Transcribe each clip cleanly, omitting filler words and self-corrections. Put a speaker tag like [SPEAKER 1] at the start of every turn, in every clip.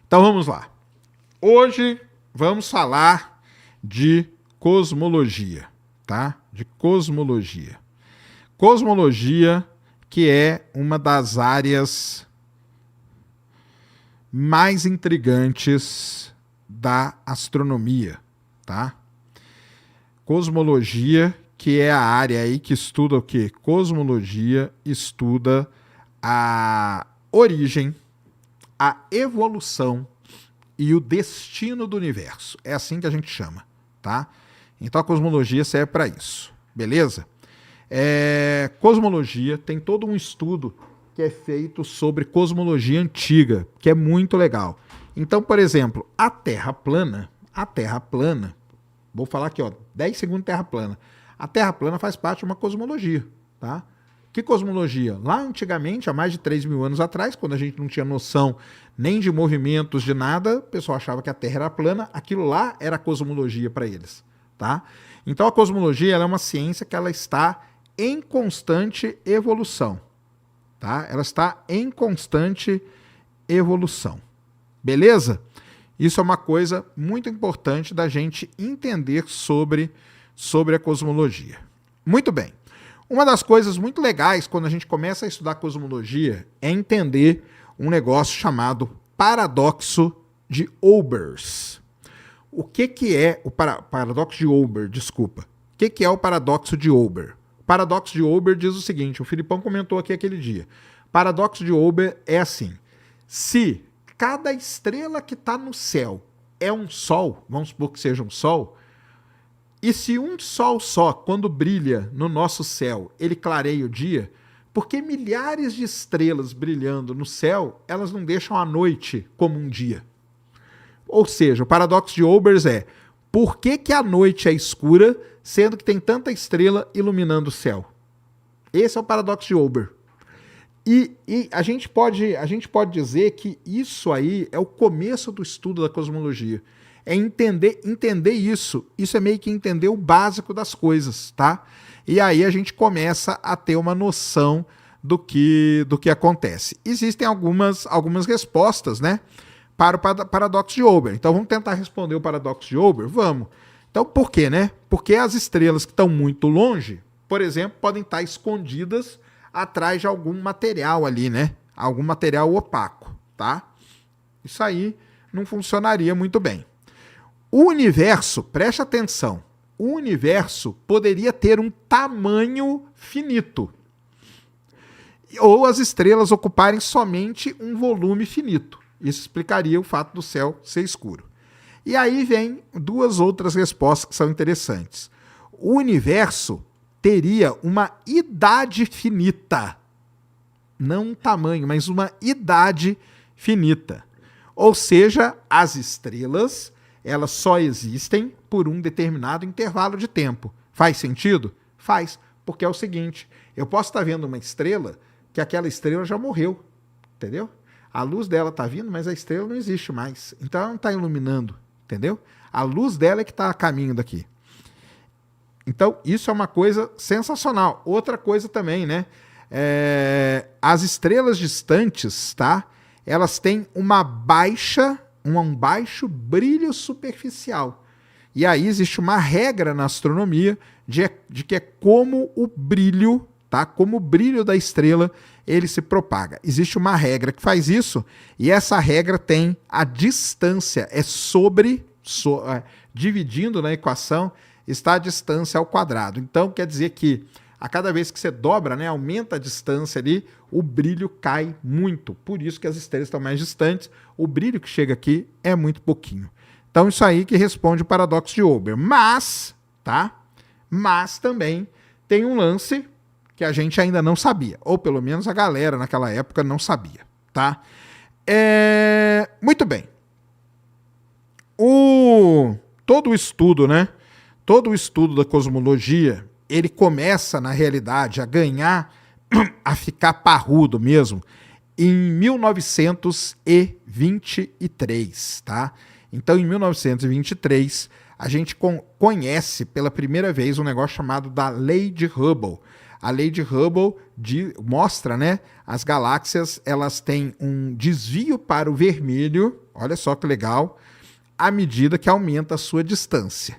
[SPEAKER 1] Então vamos lá. Hoje vamos falar de cosmologia, tá? De cosmologia. Cosmologia, que é uma das áreas mais intrigantes da astronomia, tá? Cosmologia, que é a área aí que estuda o quê? Cosmologia estuda a origem, a evolução e o destino do universo. É assim que a gente chama, tá? Então a cosmologia serve para isso, beleza? Cosmologia tem todo um estudo que é feito sobre cosmologia antiga, que é muito legal. Então, por exemplo, a Terra plana, vou falar aqui, ó, 10 segundos de Terra plana. A Terra plana faz parte de uma cosmologia, tá? Que cosmologia? Lá antigamente, há mais de 3 mil anos atrás, quando a gente não tinha noção nem de movimentos, de nada, o pessoal achava que a Terra era plana, aquilo lá era cosmologia para eles, tá? Então a cosmologia ela é uma ciência que ela está em constante evolução, tá? Ela está em constante evolução, beleza? Isso é uma coisa muito importante da gente entender sobre a cosmologia. Muito bem. Uma das coisas muito legais quando a gente começa a estudar cosmologia é entender um negócio chamado paradoxo de Olbers. O que é o paradoxo de Olber? Desculpa. O que é o paradoxo de Olber? O paradoxo de Olber diz o seguinte, o Filipão comentou aqui aquele dia. O paradoxo de Olber é assim, se cada estrela que está no céu é um sol, vamos supor que seja um sol, e se um sol só, quando brilha no nosso céu, ele clareia o dia, porque milhares de estrelas brilhando no céu, elas não deixam a noite como um dia. Ou seja, o paradoxo de Olbers é, por que a noite é escura, sendo que tem tanta estrela iluminando o céu? Esse é o paradoxo de Olber. E a gente pode dizer que isso aí é o começo do estudo da cosmologia. É entender isso. Isso é meio que entender o básico das coisas, tá? E aí a gente começa a ter uma noção do que acontece. Existem algumas respostas, né, para o paradoxo de Olber. Então vamos tentar responder o paradoxo de Olber? Vamos. Então por quê, né? Porque as estrelas que estão muito longe, por exemplo, podem estar escondidas atrás de algum material ali, né? Algum material opaco, tá? Isso aí não funcionaria muito bem. O universo, preste atenção, o universo poderia ter um tamanho finito. Ou as estrelas ocuparem somente um volume finito. Isso explicaria o fato do céu ser escuro. E aí vem duas outras respostas que são interessantes. O universo teria uma idade finita. Não um tamanho, mas uma idade finita. Ou seja, as estrelas elas só existem por um determinado intervalo de tempo. Faz sentido? Faz, porque é o seguinte, eu posso estar vendo uma estrela que aquela estrela já morreu, entendeu? A luz dela está vindo, mas a estrela não existe mais. Então ela não está iluminando, entendeu? A luz dela é que está a caminho daqui. Então isso é uma coisa sensacional. Outra coisa também, né? As estrelas distantes, tá? Elas têm um baixo brilho superficial. E aí existe uma regra na astronomia de que é como o brilho, tá? Como o brilho da estrela ele se propaga. Existe uma regra que faz isso, e essa regra tem a distância, dividindo na equação, está a distância ao quadrado. Então quer dizer que a cada vez que você dobra, né, aumenta a distância ali, o brilho cai muito. Por isso que as estrelas estão mais distantes, o brilho que chega aqui é muito pouquinho. Então isso aí que responde o paradoxo de Olber. Mas também tem um lance que a gente ainda não sabia, ou pelo menos a galera naquela época não sabia, tá? Muito bem. Todo o estudo, né? Todo o estudo da cosmologia, ele começa, na realidade, a ganhar, a ficar parrudo mesmo, em 1923, tá? Então, em 1923, a gente conhece pela primeira vez um negócio chamado da Lei de Hubble. A lei de Hubble mostra, né? As galáxias, elas têm um desvio para o vermelho, olha só que legal, à medida que aumenta a sua distância.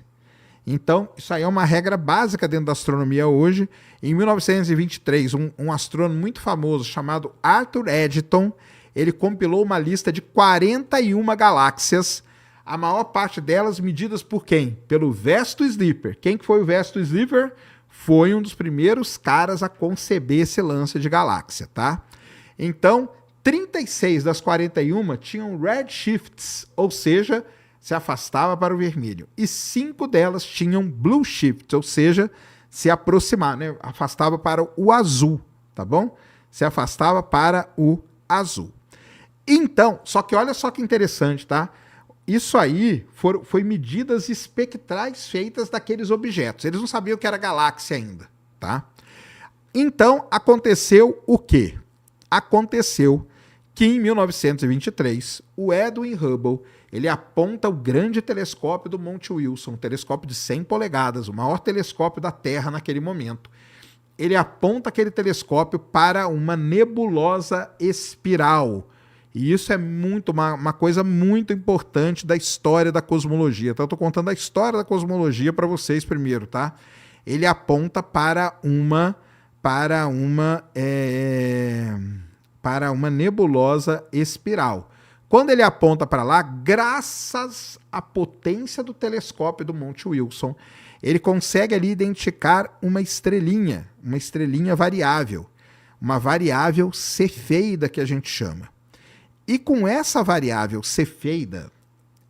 [SPEAKER 1] Então, isso aí é uma regra básica dentro da astronomia hoje. Em 1923, um astrônomo muito famoso chamado Arthur Eddington, ele compilou uma lista de 41 galáxias, a maior parte delas medidas por quem? Pelo Vesto Slipher. Quem que foi o Vesto Slipher? Foi um dos primeiros caras a conceber esse lance de galáxia, tá? Então, 36 das 41 tinham redshifts, ou seja, se afastava para o vermelho. E 5 delas tinham blue shifts, ou seja, se aproximava, né? Afastava para o azul, tá bom? Se afastava para o azul. Então, só que olha só que interessante, tá? Isso aí foi medidas espectrais feitas daqueles objetos. Eles não sabiam que era galáxia ainda, tá? Então, aconteceu o quê? Aconteceu que em 1923, o Edwin Hubble, ele aponta o grande telescópio do Monte Wilson, um telescópio de 100 polegadas, o maior telescópio da Terra naquele momento. Ele aponta aquele telescópio para uma nebulosa espiral. E isso é uma coisa muito importante da história da cosmologia. Então, eu estou contando a história da cosmologia para vocês primeiro, tá? Ele aponta para uma nebulosa espiral. Quando ele aponta para lá, graças à potência do telescópio do Monte Wilson, ele consegue ali identificar uma estrelinha variável, uma variável cefeida que a gente chama. E com essa variável cefeida,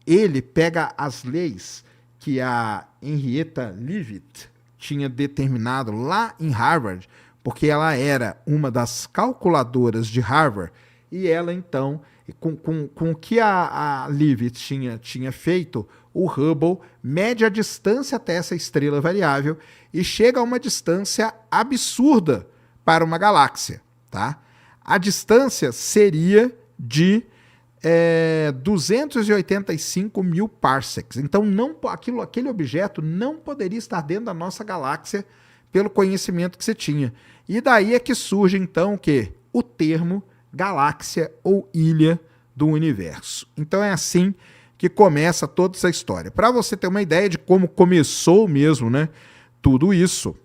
[SPEAKER 1] ele pega as leis que a Henrietta Leavitt tinha determinado lá em Harvard, porque ela era uma das calculadoras de Harvard, e ela então, com o que a Leavitt tinha feito, o Hubble mede a distância até essa estrela variável e chega a uma distância absurda para uma galáxia, tá? A distância seria de 285 mil parsecs. Então, aquele objeto não poderia estar dentro da nossa galáxia pelo conhecimento que você tinha. E daí é que surge, então, o quê? O termo galáxia ou ilha do universo. Então, é assim que começa toda essa história. Para você ter uma ideia de como começou mesmo, né, tudo isso,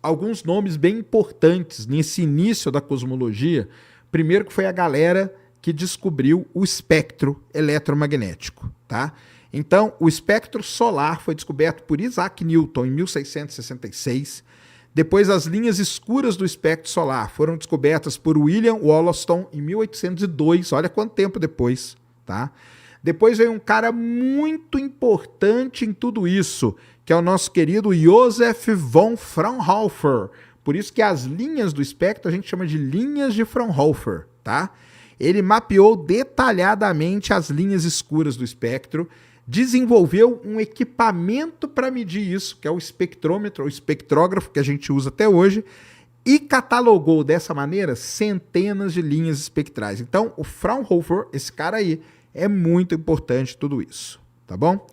[SPEAKER 1] alguns nomes bem importantes nesse início da cosmologia. Primeiro que foi a galera que descobriu o espectro eletromagnético, tá? Então, o espectro solar foi descoberto por Isaac Newton em 1666. Depois, as linhas escuras do espectro solar foram descobertas por William Wollaston em 1802. Olha quanto tempo depois, tá? Depois veio um cara muito importante em tudo isso, que é o nosso querido Joseph von Fraunhofer. Por isso que as linhas do espectro a gente chama de linhas de Fraunhofer, tá? Ele mapeou detalhadamente as linhas escuras do espectro, desenvolveu um equipamento para medir isso, que é o espectrômetro, o espectrógrafo que a gente usa até hoje, e catalogou dessa maneira centenas de linhas espectrais. Então, o Fraunhofer, esse cara aí, é muito importante tudo isso, tá bom?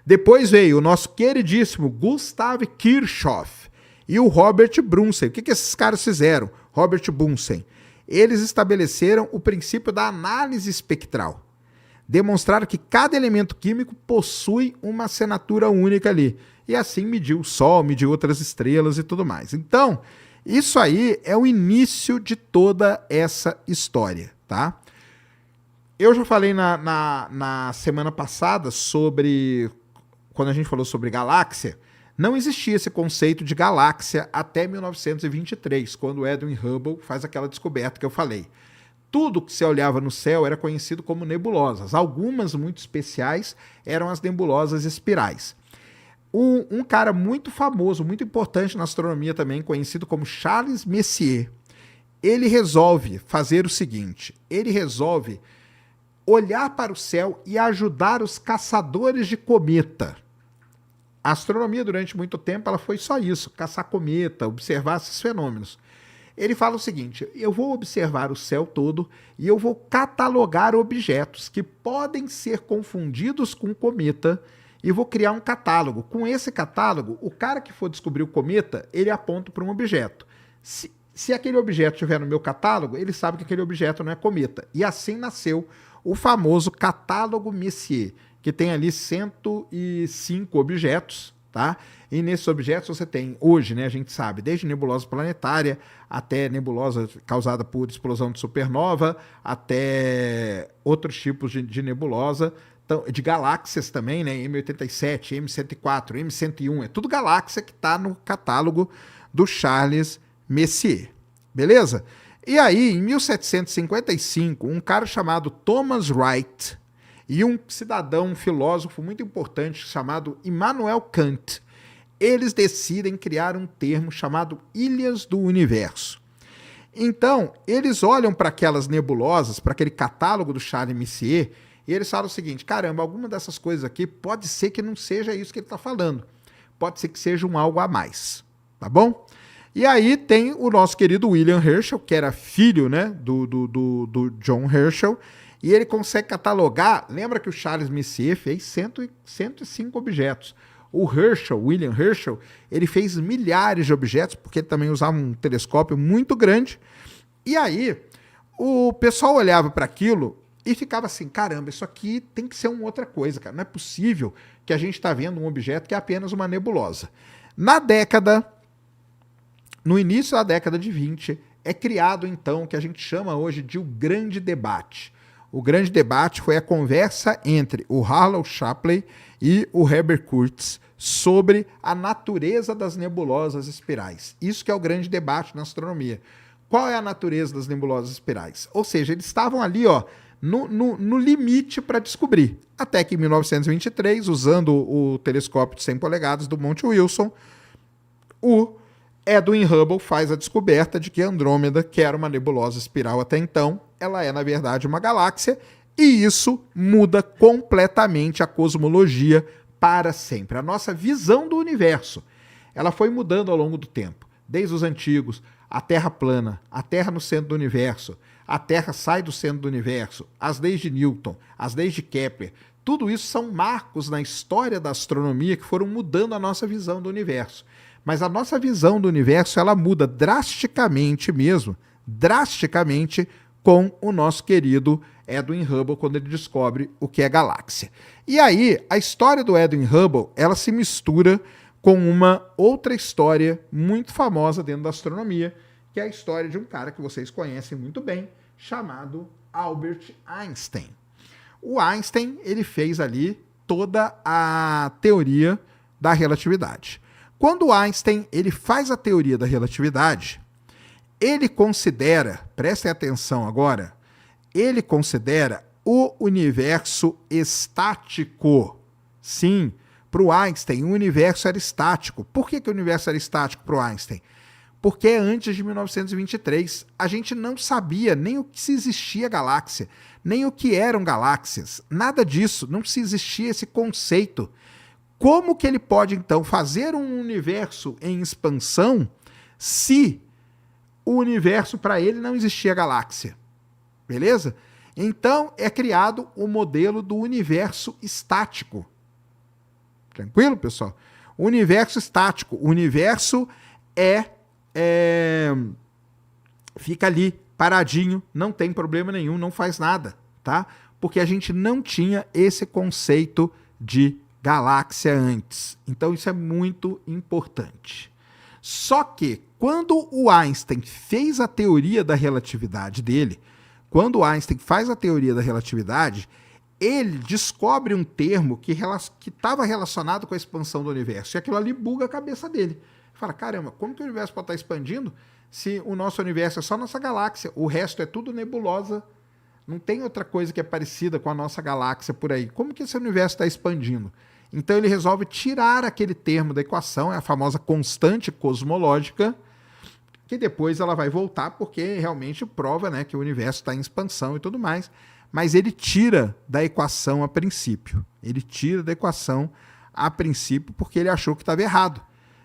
[SPEAKER 1] Depois veio o nosso queridíssimo Gustav Kirchhoff e o Robert Bunsen. O que esses caras fizeram? Robert Bunsen. Eles estabeleceram o princípio da análise espectral. Demonstraram que cada elemento químico possui uma assinatura única ali. E assim mediu o Sol, mediu outras estrelas e tudo mais. Então, isso aí é o início de toda essa história, tá? Eu já falei na semana passada sobre... Quando a gente falou sobre galáxia, não existia esse conceito de galáxia até 1923, quando Edwin Hubble faz aquela descoberta que eu falei. Tudo que você olhava no céu era conhecido como nebulosas. Algumas muito especiais eram as nebulosas espirais. Um cara muito famoso, muito importante na astronomia também, conhecido como Charles Messier, ele resolve fazer o seguinte, ele resolve olhar para o céu e ajudar os caçadores de cometa. A astronomia, durante muito tempo, ela foi só isso, caçar cometa, observar esses fenômenos. Ele fala o seguinte, eu vou observar o céu todo e eu vou catalogar objetos que podem ser confundidos com cometa e vou criar um catálogo. Com esse catálogo, o cara que for descobrir o cometa, ele aponta para um objeto. Se aquele objeto estiver no meu catálogo, ele sabe que aquele objeto não é cometa. E assim nasceu o famoso catálogo Messier, que tem ali 105 objetos, tá? E nesses objetos você tem, hoje, né, a gente sabe, desde nebulosa planetária até nebulosa causada por explosão de supernova, até outros tipos de nebulosa, de galáxias também, né, M87, M104, M101, é tudo galáxia que está no catálogo do Charles Messier, beleza? E aí, em 1755, um cara chamado Thomas Wright e um cidadão, um filósofo muito importante chamado Immanuel Kant, eles decidem criar um termo chamado ilhas do universo. Então, eles olham para aquelas nebulosas, para aquele catálogo do Charles Messier, e eles falam o seguinte: caramba, alguma dessas coisas aqui pode ser que não seja isso que ele está falando. Pode ser que seja um algo a mais, tá bom? E aí tem o nosso querido William Herschel, que era filho, né, do John Herschel, e ele consegue catalogar. Lembra que o Charles Messier fez 105 objetos. O Herschel, William Herschel, ele fez milhares de objetos, porque ele também usava um telescópio muito grande. E aí, o pessoal olhava para aquilo e ficava assim: caramba, isso aqui tem que ser uma outra coisa, cara. Não é possível que a gente está vendo um objeto que é apenas uma nebulosa. No início da década de 20, é criado, então, o que a gente chama hoje de o Grande Debate. O Grande Debate foi a conversa entre o Harlow Shapley e o Herbert Kurtz sobre a natureza das nebulosas espirais. Isso que é o grande debate na astronomia. Qual é a natureza das nebulosas espirais? Ou seja, eles estavam ali, ó, no limite para descobrir. Até que em 1923, usando o telescópio de 100 polegadas do Monte Wilson, o Edwin Hubble faz a descoberta de que Andrômeda, que era uma nebulosa espiral até então, ela é, na verdade, uma galáxia, e isso muda completamente a cosmologia para sempre. A nossa visão do universo, ela foi mudando ao longo do tempo. Desde os antigos, a Terra plana, a Terra no centro do universo, a Terra sai do centro do universo, as leis de Newton, as leis de Kepler, tudo isso são marcos na história da astronomia que foram mudando a nossa visão do universo. Mas a nossa visão do universo, ela muda drasticamente mesmo, drasticamente, com o nosso querido Edwin Hubble, quando ele descobre o que é galáxia. E aí, a história do Edwin Hubble, ela se mistura com uma outra história muito famosa dentro da astronomia, que é a história de um cara que vocês conhecem muito bem, chamado Albert Einstein. O Einstein, ele fez ali toda a teoria da relatividade. Quando Einstein ele faz a teoria da relatividade, ele considera, prestem atenção agora, ele considera o universo estático. Sim, para o Einstein o universo era estático. Por que o universo era estático para o Einstein? Porque antes de 1923 a gente não sabia nem o que se existia galáxia, nem o que eram galáxias, nada disso, não se existia esse conceito. Como que ele pode, então, fazer um universo em expansão se o universo, para ele, não existia galáxia? Beleza? Então, é criado o modelo do universo estático. Tranquilo, pessoal? O universo estático. O universo fica ali, paradinho, não tem problema nenhum, não faz nada, tá? Porque a gente não tinha esse conceito de galáxia antes. Então isso é muito importante. Só que quando o Einstein fez a teoria da relatividade dele, quando o Einstein faz a teoria da relatividade, ele descobre um termo que estava relacionado com a expansão do universo. E aquilo ali buga a cabeça dele. Fala, caramba, como que o universo pode estar expandindo se o nosso universo é só nossa galáxia? O resto é tudo nebulosa. Não tem outra coisa que é parecida com a nossa galáxia por aí. Como que esse universo está expandindo? Então ele resolve tirar aquele termo da equação, é a famosa constante cosmológica, que depois ela vai voltar porque realmente prova, né, que o universo está em expansão e tudo mais, mas ele tira da equação a princípio. Ele tira da equação a princípio porque ele achou que estava errado.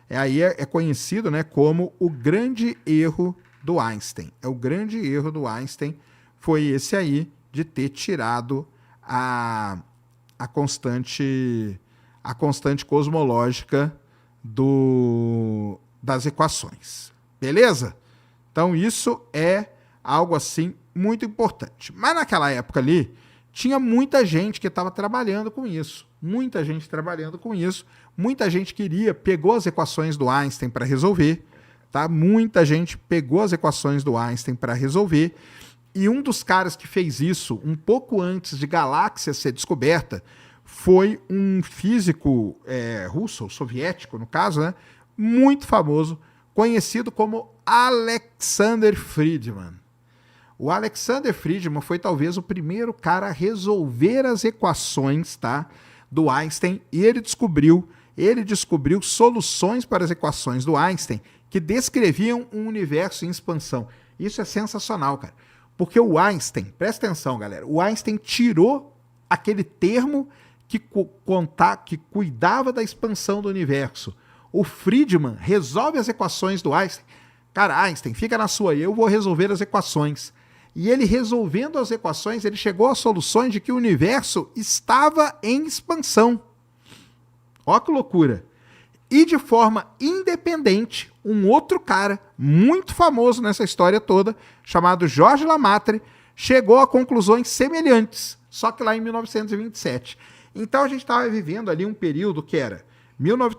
[SPEAKER 1] Aí é conhecido, né, como o grande erro do Einstein. O grande erro do Einstein foi esse aí, de ter tirado a constante a constante cosmológica das equações. Beleza? Então isso é algo assim muito importante. Mas naquela época ali, tinha muita gente que estava trabalhando com isso. Muita gente trabalhando com isso. Muita gente pegou as equações do Einstein para resolver. Tá? Muita gente pegou as equações do Einstein para resolver. E um dos caras que fez isso, um pouco antes de galáxia ser descoberta, foi um físico russo, ou soviético no caso, né? Muito famoso, conhecido como Alexander Friedmann. O Alexander Friedmann foi talvez o primeiro cara a resolver as equações, tá, do Einstein, e ele descobriu soluções para as equações do Einstein que descreviam um universo em expansão. Isso é sensacional, cara. Porque o Einstein, presta atenção, galera, o Einstein tirou aquele termo que cuidava da expansão do universo. O Friedmann resolve as equações do Einstein. Cara, Einstein, fica na sua, eu vou resolver as equações. E ele resolvendo as equações, ele chegou a soluções de que o universo estava em expansão. Ó que loucura. E de forma independente, um outro cara muito famoso nessa história toda, chamado Georges Lemaitre, chegou a conclusões semelhantes, só que lá em 1927. Então a gente estava vivendo ali um período que era...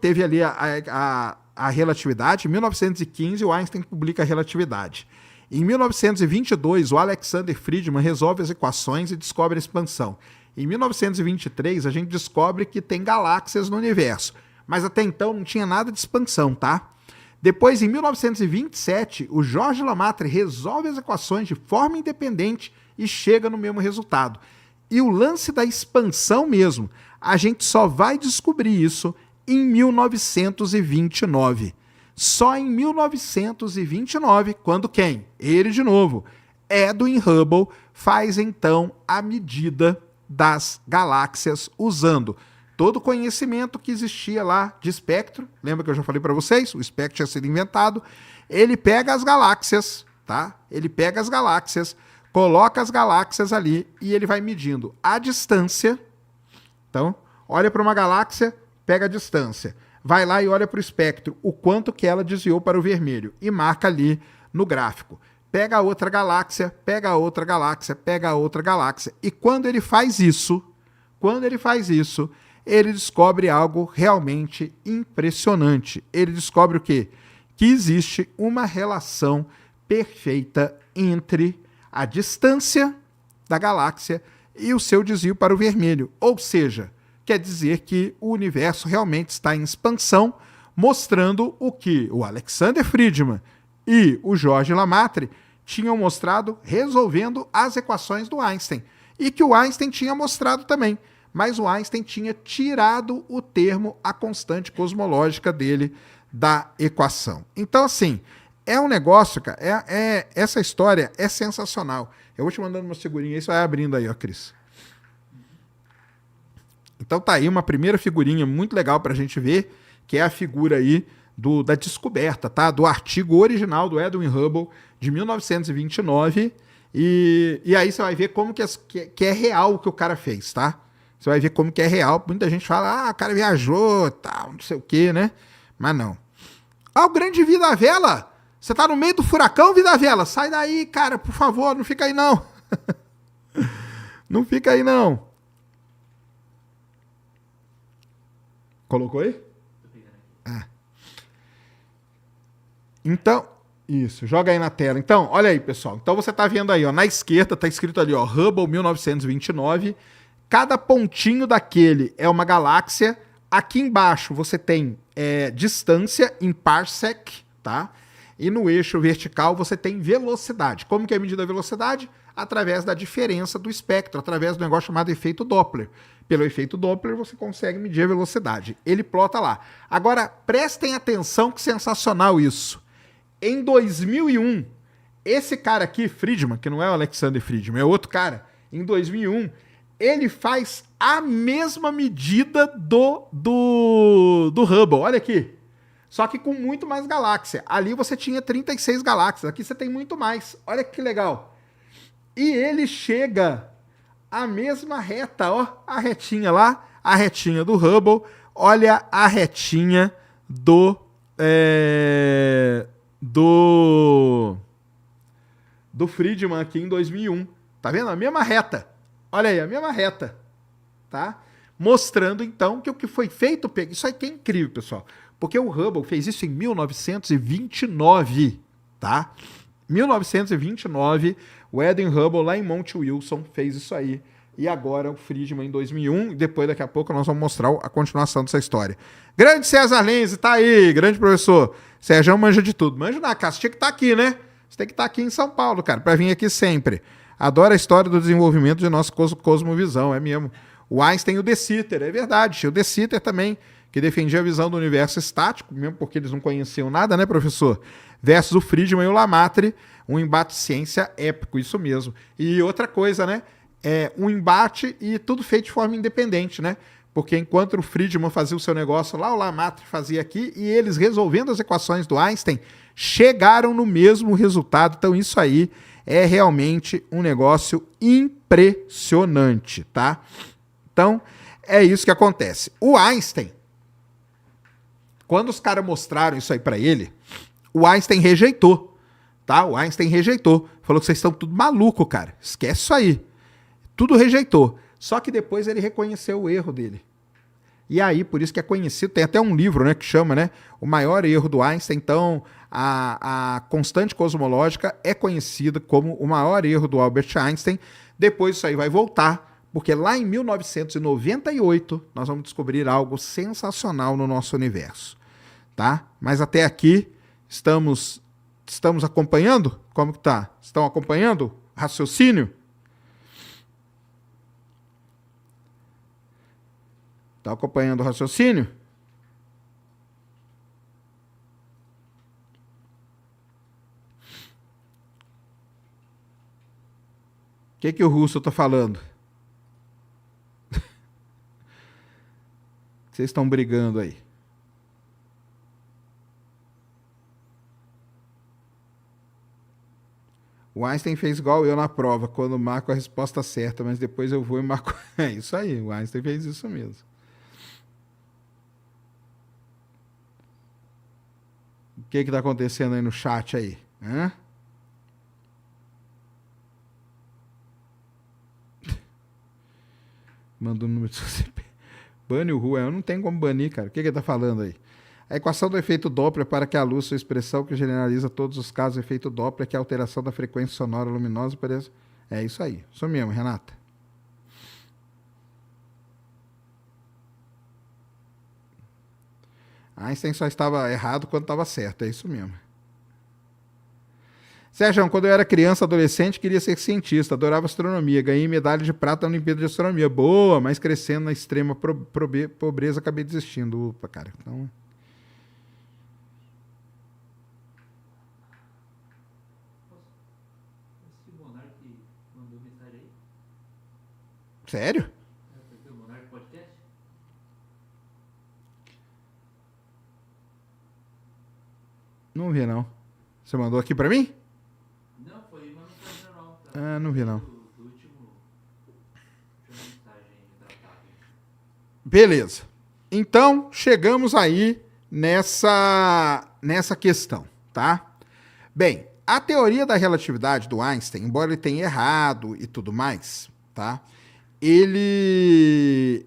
[SPEAKER 1] teve ali a relatividade, em 1915 o Einstein publica a relatividade. Em 1922, o Alexander Friedmann resolve as equações e descobre a expansão. Em 1923, a gente descobre que tem galáxias no universo. Mas até então não tinha nada de expansão, tá? Depois, em 1927, o Georges Lemaitre resolve as equações de forma independente e chega no mesmo resultado. E o lance da expansão mesmo, a gente só vai descobrir isso em 1929. Só em 1929, quando quem? Ele de novo. Edwin Hubble faz então a medida das galáxias usando todo o conhecimento que existia lá de espectro. Lembra que eu já falei para vocês? O espectro tinha sido inventado. Ele pega as galáxias, tá? Ele pega as galáxias, coloca as galáxias ali e ele vai medindo a distância. Então, olha para uma galáxia, pega a distância. Vai lá e olha para o espectro, o quanto que ela desviou para o vermelho e marca ali no gráfico. Pega a outra galáxia, pega a outra galáxia, pega a outra galáxia. E quando ele faz isso, ele descobre algo realmente impressionante. Ele descobre o quê? Que existe uma relação perfeita entre a distância da galáxia e o seu desvio para o vermelho. Ou seja, quer dizer que o universo realmente está em expansão, mostrando o que o Alexander Friedmann e o Georges Lemaitre tinham mostrado resolvendo as equações do Einstein. E que o Einstein tinha mostrado também. Mas o Einstein tinha tirado o termo, a constante cosmológica dele da equação. Então, assim, é um negócio, cara, essa história é sensacional. Eu vou te mandando uma figurinha aí, você vai abrindo aí, ó, Cris. Então tá aí uma primeira figurinha muito legal pra gente ver, que é a figura aí da descoberta, tá? Do artigo original do Edwin Hubble, de 1929, e aí você vai ver como que é real o que o cara fez, tá? Você vai ver como que é real. Muita gente fala, o cara viajou, tal, não sei o quê, né? Mas não. O grande Vida Vela! Você tá no meio do furacão, Vida Vela? Sai daí, cara, por favor, não fica aí não. Não fica aí não. Colocou aí? Então, isso, joga aí na tela. Então, olha aí, pessoal. Então você tá vendo aí, ó, na esquerda tá escrito ali, ó, Hubble 1929. Cada pontinho daquele é uma galáxia. Aqui embaixo você tem distância em parsec, tá? E no eixo vertical você tem velocidade. Como que é medida a velocidade? Através da diferença do espectro, através do negócio chamado efeito Doppler. Pelo efeito Doppler você consegue medir a velocidade. Ele plota lá. Agora, prestem atenção que sensacional isso. Em 2001, esse cara aqui, Friedmann, que não é o Alexander Friedmann, é outro cara, em 2001... ele faz a mesma medida do Hubble. Olha aqui. Só que com muito mais galáxia. Ali você tinha 36 galáxias. Aqui você tem muito mais. Olha que legal. E ele chega à mesma reta, ó. A retinha lá, a retinha do Hubble. Olha a retinha do Friedman aqui em 2001. Tá vendo? A mesma reta. Olha aí, a mesma reta. Tá? Mostrando, então, que o que foi feito... Isso aí que é incrível, pessoal. Porque o Hubble fez isso em 1929, tá? 1929, o Edwin Hubble, lá em Mount Wilson, fez isso aí. E agora o Friedman em 2001. E depois, daqui a pouco, nós vamos mostrar a continuação dessa história. Grande César Lenz, tá aí. Grande professor. Sérgio manja de tudo. Manja na casa. Você tinha que estar aqui, né? Você tem que estar aqui em São Paulo, cara, para vir aqui sempre. Adoro a história do desenvolvimento de nossa cosmovisão, é mesmo. O Einstein e o De Sitter, é verdade. O De Sitter também, que defendia a visão do universo estático, mesmo porque eles não conheciam nada, né, professor? Versus o Friedman e o Lamartre, um embate ciência épico, isso mesmo. E outra coisa, né? Um embate e tudo feito de forma independente, né? Porque enquanto o Friedman fazia o seu negócio lá, o Lamartre fazia aqui, e eles resolvendo as equações do Einstein, chegaram no mesmo resultado. Então isso aí é realmente um negócio impressionante, tá? Então, é isso que acontece. O Einstein, quando os caras mostraram isso aí para ele, o Einstein rejeitou, tá? O Einstein rejeitou. Falou que vocês estão tudo maluco, cara. Esquece isso aí. Tudo rejeitou. Só que depois ele reconheceu o erro dele. E aí, por isso que é conhecido, tem até um livro, né, que chama, né, o maior erro do Einstein. Então, a constante cosmológica é conhecida como o maior erro do Albert Einstein. Depois isso aí vai voltar, porque lá em 1998 nós vamos descobrir algo sensacional no nosso universo, tá? Mas até aqui estamos acompanhando? Como que tá? Estão acompanhando? Raciocínio? Tá acompanhando o raciocínio? O que o Russo tá falando? Vocês estão brigando aí. O Einstein fez igual eu na prova, quando marco a resposta certa, mas depois eu vou e marco... É isso aí, o Einstein fez isso mesmo. O que está acontecendo aí no chat aí? Hã? Mandou o número do seu CP. Bane o Rua. Eu não tenho como banir, cara. O que ele está falando aí? A equação do efeito Doppler para que a luz, sua expressão que generaliza todos os casos do efeito Doppler, que é a alteração da frequência sonora luminosa, parece... É isso aí. Isso mesmo, Renata. Einstein só estava errado quando estava certo. É isso mesmo. Sérgio, quando eu era criança, adolescente, queria ser cientista, adorava astronomia, ganhei medalha de prata na Olimpíada de Astronomia. Boa, mas crescendo na extrema pobreza, acabei desistindo. Opa, cara, então... Esse Monark mandou mensagem aí? Sério? É, o Monark Podcast? Não vi, não. Você mandou aqui pra mim? Não vi não. Beleza. Então, chegamos aí nessa questão, tá? Bem, a teoria da relatividade do Einstein, embora ele tenha errado e tudo mais, tá? Ele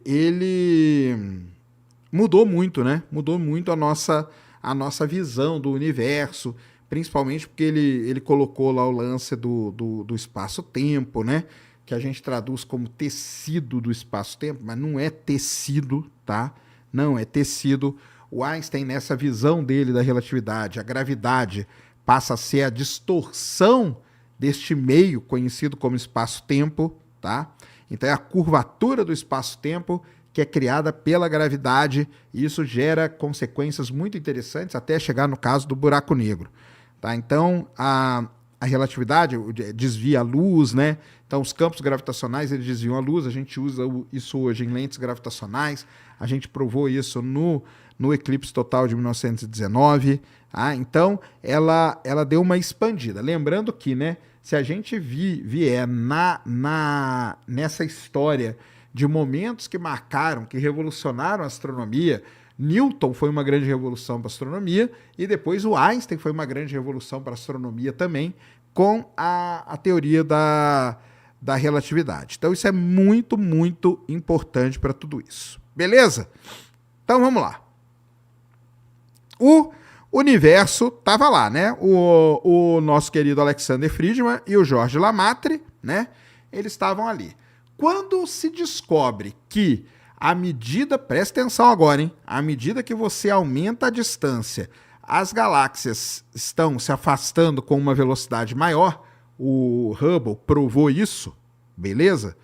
[SPEAKER 1] mudou muito, né? Mudou muito a nossa visão do universo, principalmente porque ele colocou lá o lance do espaço-tempo, né? Que a gente traduz como tecido do espaço-tempo, mas não é tecido, tá? Não é tecido. O Einstein, nessa visão dele da relatividade, a gravidade passa a ser a distorção deste meio conhecido como espaço-tempo, tá? Então é a curvatura do espaço-tempo que é criada pela gravidade, e isso gera consequências muito interessantes até chegar no caso do buraco negro. Tá? Então, a relatividade desvia a luz, né? Então, os campos gravitacionais eles desviam a luz, a gente usa isso hoje em lentes gravitacionais, a gente provou isso no eclipse total de 1919. Tá? Então, ela deu uma expandida. Lembrando que, né, se a gente vier nessa história de momentos que marcaram, que revolucionaram a astronomia. Newton foi uma grande revolução para a astronomia e depois o Einstein foi uma grande revolução para a astronomia também, com a teoria da relatividade. Então isso é muito, muito importante para tudo isso. Beleza? Então vamos lá. O universo estava lá, né? O nosso querido Alexander Friedmann e o Georges Lemaitre, né? Eles estavam ali. Quando se descobre que à medida, presta atenção agora, hein? À medida que você aumenta a distância, as galáxias estão se afastando com uma velocidade maior, o Hubble provou isso, beleza?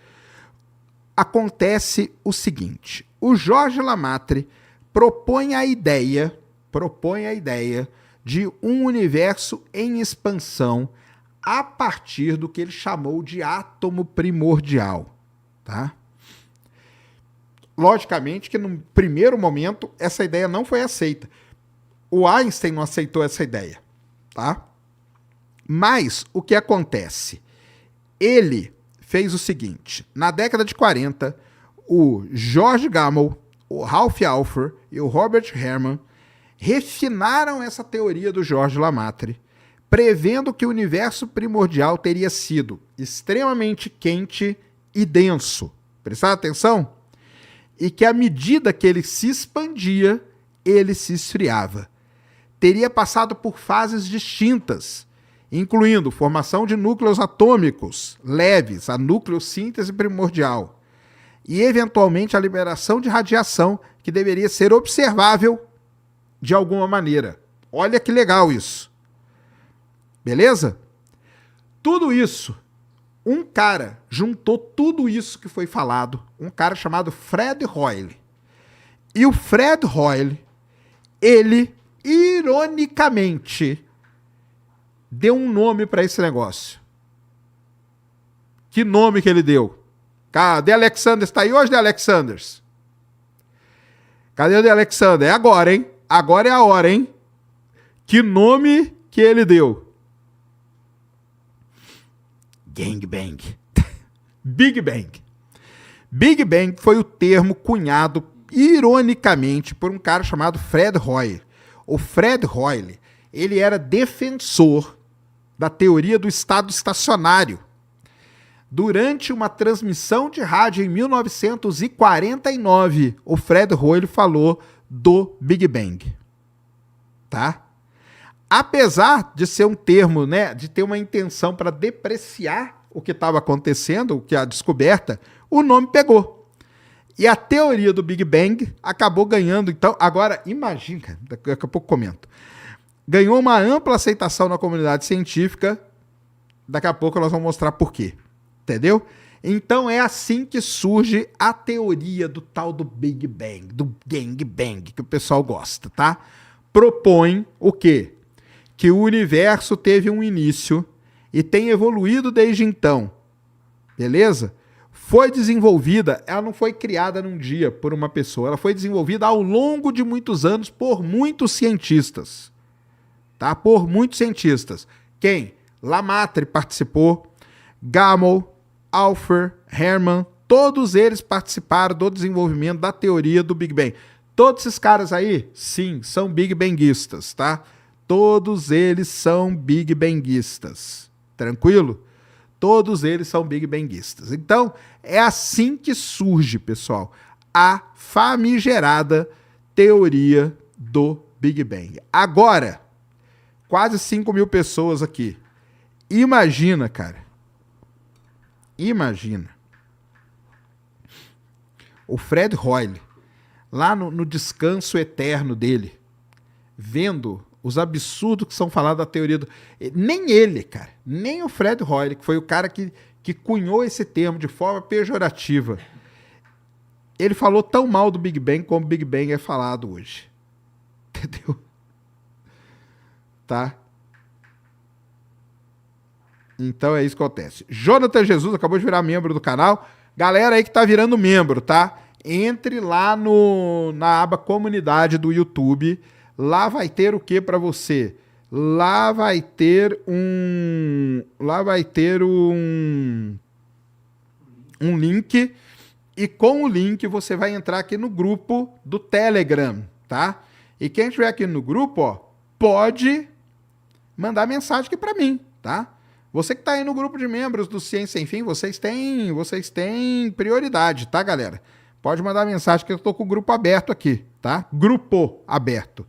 [SPEAKER 1] Acontece o seguinte, o Georges Lemaitre propõe a ideia de um universo em expansão a partir do que ele chamou de átomo primordial, tá? Logicamente que no primeiro momento essa ideia não foi aceita. O Einstein não aceitou essa ideia, tá? Mas o que acontece? Ele fez o seguinte, na década de 40, o George Gamow, o Ralph Alpher e o Robert Herman refinaram essa teoria do Georges Lemaitre, prevendo que o universo primordial teria sido extremamente quente e denso. Prestaram atenção? E que à medida que ele se expandia, ele se esfriava. Teria passado por fases distintas, incluindo formação de núcleos atômicos leves, a nucleossíntese primordial, e eventualmente a liberação de radiação que deveria ser observável de alguma maneira. Olha que legal isso. Beleza? Tudo isso, um cara juntou tudo isso que foi falado, um cara chamado Fred Hoyle. E o Fred Hoyle, ele, ironicamente, deu um nome para esse negócio. Que nome que ele deu? Cadê Alexanders? Está aí hoje, The Alexanders? Cadê o The Alexander? É agora, hein? Agora é a hora, hein? Que nome que ele deu? Gangbang. Big Bang. Big Bang foi o termo cunhado, ironicamente, por um cara chamado Fred Hoyle. O Fred Hoyle, ele era defensor da teoria do estado estacionário. Durante uma transmissão de rádio em 1949, o Fred Hoyle falou do Big Bang. Tá? Apesar de ser um termo, né, de ter uma intenção para depreciar o que estava acontecendo, o que a descoberta, o nome pegou. E a teoria do Big Bang acabou ganhando. Então, agora, imagina, daqui a pouco comento. Ganhou uma ampla aceitação na comunidade científica. Daqui a pouco nós vamos mostrar por quê. Entendeu? Então é assim que surge a teoria do tal do Big Bang, do Gangbang, que o pessoal gosta, tá? Propõe o quê? Que o universo teve um início e tem evoluído desde então. Beleza? Foi desenvolvida, ela não foi criada num dia por uma pessoa, ela foi desenvolvida ao longo de muitos anos por muitos cientistas. Tá? Por muitos cientistas. Quem? Lemaitre participou, Gamow, Alpher, Herman, todos eles participaram do desenvolvimento da teoria do Big Bang. Todos esses caras aí, sim, são Big Banguistas, tá? Todos eles são Big Banguistas. Tranquilo? Todos eles são Big Banguistas. Então, é assim que surge, pessoal, a famigerada teoria do Big Bang. Agora, quase 5 mil pessoas aqui. Imagina, cara. Imagina. O Fred Hoyle, lá no descanso eterno dele, vendo os absurdos que são falados da teoria do... Nem ele, cara, nem o Fred Hoyle, que foi o cara que cunhou esse termo de forma pejorativa, ele falou tão mal do Big Bang como o Big Bang é falado hoje. Entendeu? Tá? Então é isso que acontece. Jonathan Jesus acabou de virar membro do canal. Galera aí que tá virando membro, tá? Entre lá na aba comunidade do YouTube. Lá vai ter o que para você? Lá vai ter um link E com o link você vai entrar aqui no grupo do Telegram, tá? E quem estiver aqui no grupo, ó, pode mandar mensagem aqui para mim, tá? Você que está aí no grupo de membros do Ciência Sem Fim, vocês têm prioridade, tá, galera? Pode mandar mensagem que eu estou com o grupo aberto aqui, tá? Grupo aberto.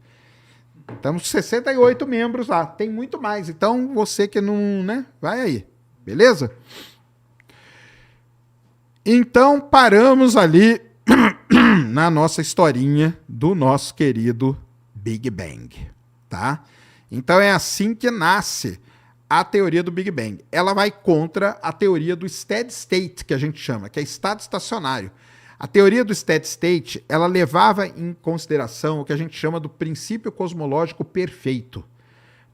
[SPEAKER 1] Estamos com 68 membros lá, tem muito mais. Então, você que não, né, vai aí, beleza? Então, paramos ali na nossa historinha do nosso querido Big Bang, tá? Então, é assim que nasce a teoria do Big Bang. Ela vai contra a teoria do steady state, que a gente chama, que é estado estacionário. A teoria do steady state, ela levava em consideração o que a gente chama do princípio cosmológico perfeito.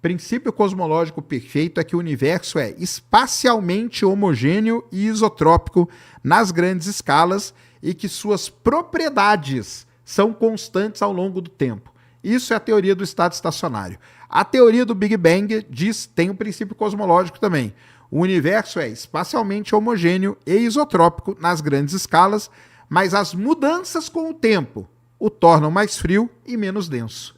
[SPEAKER 1] Princípio cosmológico perfeito é que o universo é espacialmente homogêneo e isotrópico nas grandes escalas e que suas propriedades são constantes ao longo do tempo. Isso é a teoria do estado estacionário. A teoria do Big Bang tem um princípio cosmológico também. O universo é espacialmente homogêneo e isotrópico nas grandes escalas, mas as mudanças com o tempo o tornam mais frio e menos denso.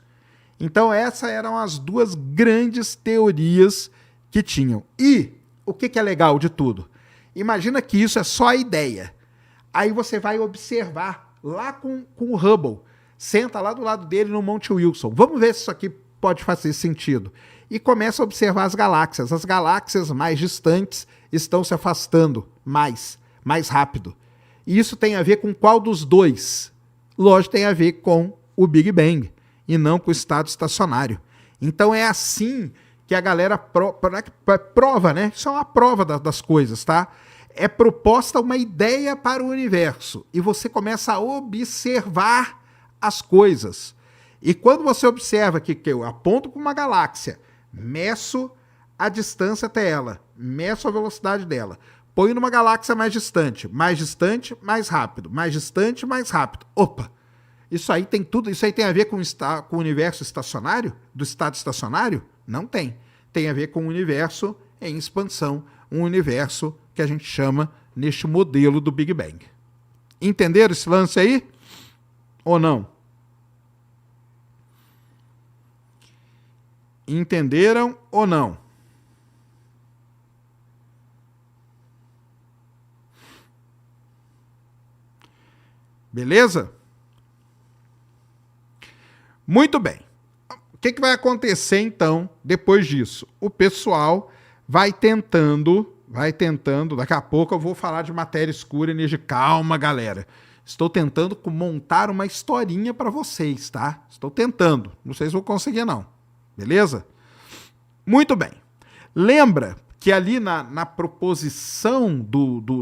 [SPEAKER 1] Então essas eram as duas grandes teorias que tinham. E o que é legal de tudo? Imagina que isso é só a ideia. Aí você vai observar lá com o Hubble. Senta lá do lado dele no Monte Wilson. Vamos ver se isso aqui pode fazer sentido. E começa a observar as galáxias. As galáxias mais distantes estão se afastando mais rápido. E isso tem a ver com qual dos dois? Lógico, tem a ver com o Big Bang e não com o estado estacionário. Então é assim que a galera prova, né? Isso é uma prova das coisas, tá? É proposta uma ideia para o universo e você começa a observar as coisas. E quando você observa que eu aponto para uma galáxia, meço a distância até ela, meço a velocidade dela, põe numa galáxia mais distante, mais rápido, mais distante, mais rápido. Opa! Isso aí tem tudo, isso aí tem a ver com o universo estacionário, do estado estacionário? Não tem. Tem a ver com o universo em expansão, um universo que a gente chama neste modelo do Big Bang. Entenderam esse lance aí? Ou não? Entenderam ou não? Beleza? Muito bem. O que vai acontecer, então, depois disso? O pessoal vai tentando, daqui a pouco eu vou falar de matéria escura e energia. Calma, galera. Estou tentando montar uma historinha para vocês, tá? Estou tentando. Não sei se vou conseguir, não. Beleza? Muito bem. Lembra que ali na proposição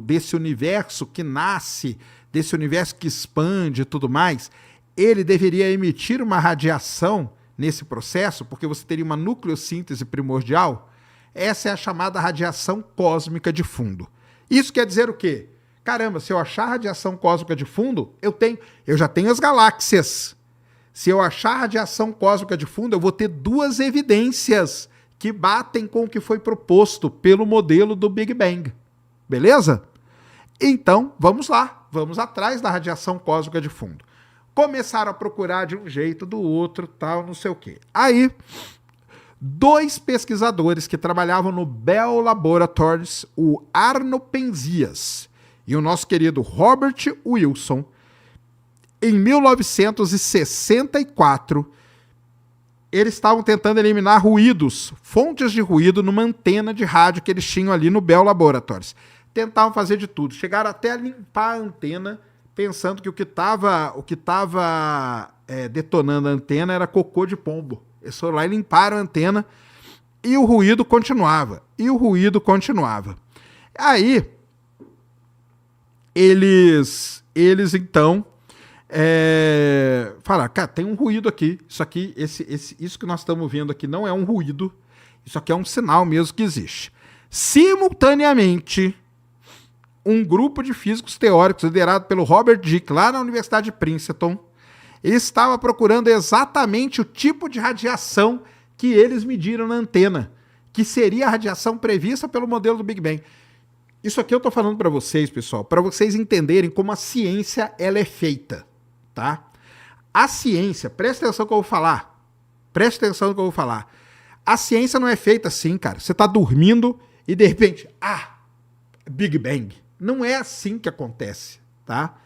[SPEAKER 1] desse universo que nasce, desse universo que expande e tudo mais, ele deveria emitir uma radiação nesse processo, porque você teria uma nucleossíntese primordial? Essa é a chamada radiação cósmica de fundo. Isso quer dizer o quê? Caramba, se eu achar radiação cósmica de fundo, eu já tenho as galáxias. Se eu achar radiação cósmica de fundo, eu vou ter duas evidências que batem com o que foi proposto pelo modelo do Big Bang. Beleza? Então, vamos lá. Vamos atrás da radiação cósmica de fundo. Começaram a procurar de um jeito, do outro, tal, não sei o quê. Aí, dois pesquisadores que trabalhavam no Bell Laboratories, o Arno Penzias e o nosso querido Robert Wilson, em 1964, eles estavam tentando eliminar ruídos, fontes de ruído numa antena de rádio que eles tinham ali no Bell Laboratories. Tentavam fazer de tudo, chegaram até a limpar a antena, pensando que o que estava detonando a antena era cocô de pombo. Eles foram lá e limparam a antena e o ruído continuava. Aí, eles então falaram, cara, tem um ruído aqui. Isso que nós estamos vendo aqui não é um ruído. Isso aqui é um sinal mesmo que existe. Simultaneamente, um grupo de físicos teóricos liderado pelo Robert Dicke, lá na Universidade de Princeton, estava procurando exatamente o tipo de radiação que eles mediram na antena, que seria a radiação prevista pelo modelo do Big Bang. Isso aqui eu tô falando para vocês, pessoal, para vocês entenderem como a ciência ela é feita, tá? A ciência, presta atenção no que eu vou falar. Presta atenção no que eu vou falar. A ciência não é feita assim, cara. Você tá dormindo e de repente, Big Bang. Não é assim que acontece, tá?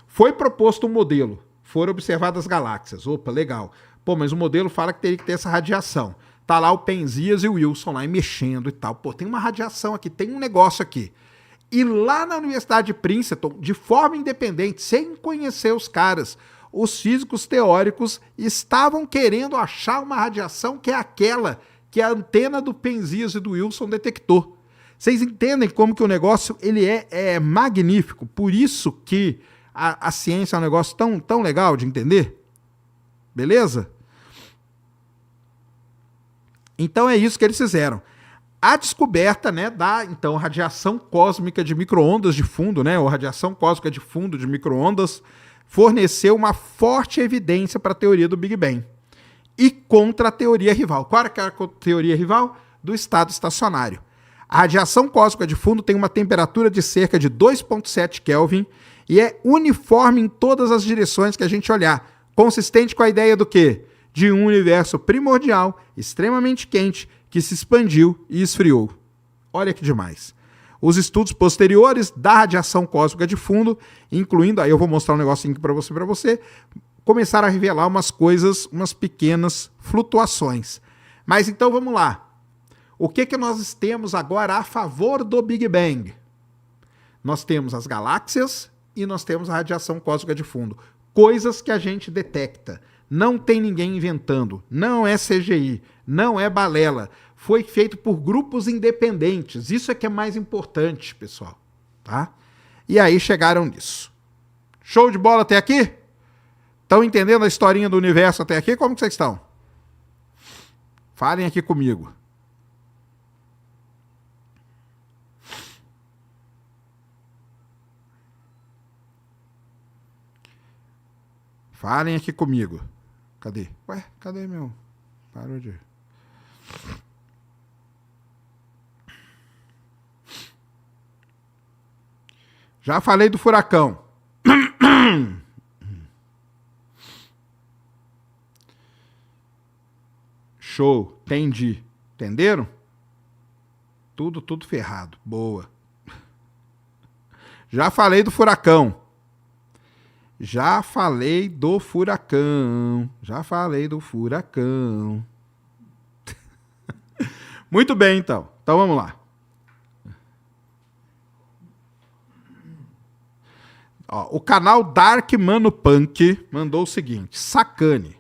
[SPEAKER 1] Foi proposto um modelo, foram observadas galáxias. Opa, legal. Pô, mas o modelo fala que teria que ter essa radiação. Tá lá o Penzias e o Wilson lá mexendo e tal. Pô, tem uma radiação aqui, tem um negócio aqui. E lá na Universidade de Princeton, de forma independente, sem conhecer os caras, os físicos teóricos estavam querendo achar uma radiação que é aquela que a antena do Penzias e do Wilson detectou. Vocês entendem como que o negócio ele é magnífico? Por isso que a ciência é um negócio tão legal de entender? Beleza? Então é isso que eles fizeram. A descoberta, né, da então radiação cósmica de micro-ondas de fundo, né, ou radiação cósmica de fundo de micro-ondas, forneceu uma forte evidência para a teoria do Big Bang e contra a teoria rival. Qual era a teoria rival? Do estado estacionário. A radiação cósmica de fundo tem uma temperatura de cerca de 2,7 Kelvin e é uniforme em todas as direções que a gente olhar, consistente com a ideia do quê? De um universo primordial, extremamente quente, que se expandiu e esfriou. Olha que demais. Os estudos posteriores da radiação cósmica de fundo, incluindo, aí eu vou mostrar um negocinho aqui para você, começaram a revelar umas coisas, umas pequenas flutuações. Mas então vamos lá. O que nós temos agora a favor do Big Bang? Nós temos as galáxias e nós temos a radiação cósmica de fundo. Coisas que a gente detecta. Não tem ninguém inventando. Não é CGI. Não é balela. Foi feito por grupos independentes. Isso é que é mais importante, pessoal. Tá? E aí chegaram nisso. Show de bola até aqui? Estão entendendo a historinha do universo até aqui? Como que vocês estão? Falem aqui comigo. Falem aqui comigo. Cadê? Ué, cadê meu? Parou de... Já falei do furacão. Show, entendi. Entenderam? Tudo ferrado. Boa. Já falei do furacão. Já falei do furacão. Já falei do furacão. Muito bem, então. Então vamos lá. Ó, o canal Dark Mano Punk mandou o seguinte: sacane.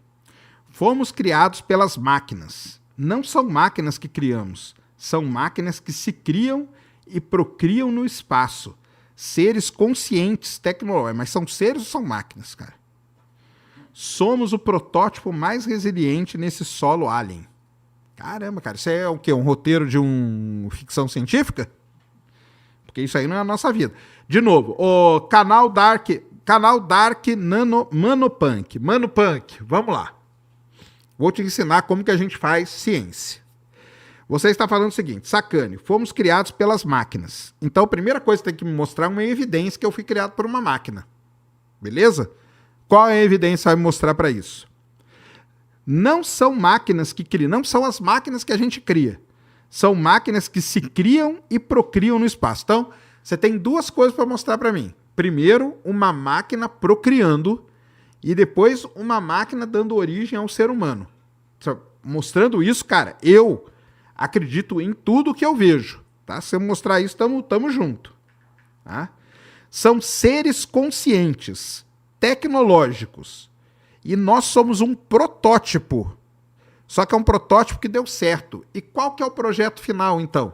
[SPEAKER 1] Fomos criados pelas máquinas. Não são máquinas que criamos. São máquinas que se criam e procriam no espaço. Seres conscientes, tecnológicos. Mas são seres ou são máquinas, cara? Somos o protótipo mais resiliente nesse solo alien. Caramba, cara. Isso é o quê? Um roteiro de uma ficção científica? Porque isso aí não é a nossa vida. De novo, o canal Dark Manopunk. Manopunk, vamos lá. Vou te ensinar como que a gente faz ciência. Você está falando o seguinte: sacane, fomos criados pelas máquinas. Então a primeira coisa que tem que me mostrar é uma evidência que eu fui criado por uma máquina. Beleza? Qual é a evidência que vai me mostrar para isso? Não são máquinas que criam, não são as máquinas que a gente cria. São máquinas que se criam e procriam no espaço. Então, você tem duas coisas para mostrar para mim. Primeiro, uma máquina procriando e depois uma máquina dando origem ao ser humano. Mostrando isso, cara, eu acredito em tudo que eu vejo. Tá? Se eu mostrar isso, tamo junto. Tá? São seres conscientes, tecnológicos. E nós somos um protótipo. Só que é um protótipo que deu certo. E qual que é o projeto final, então?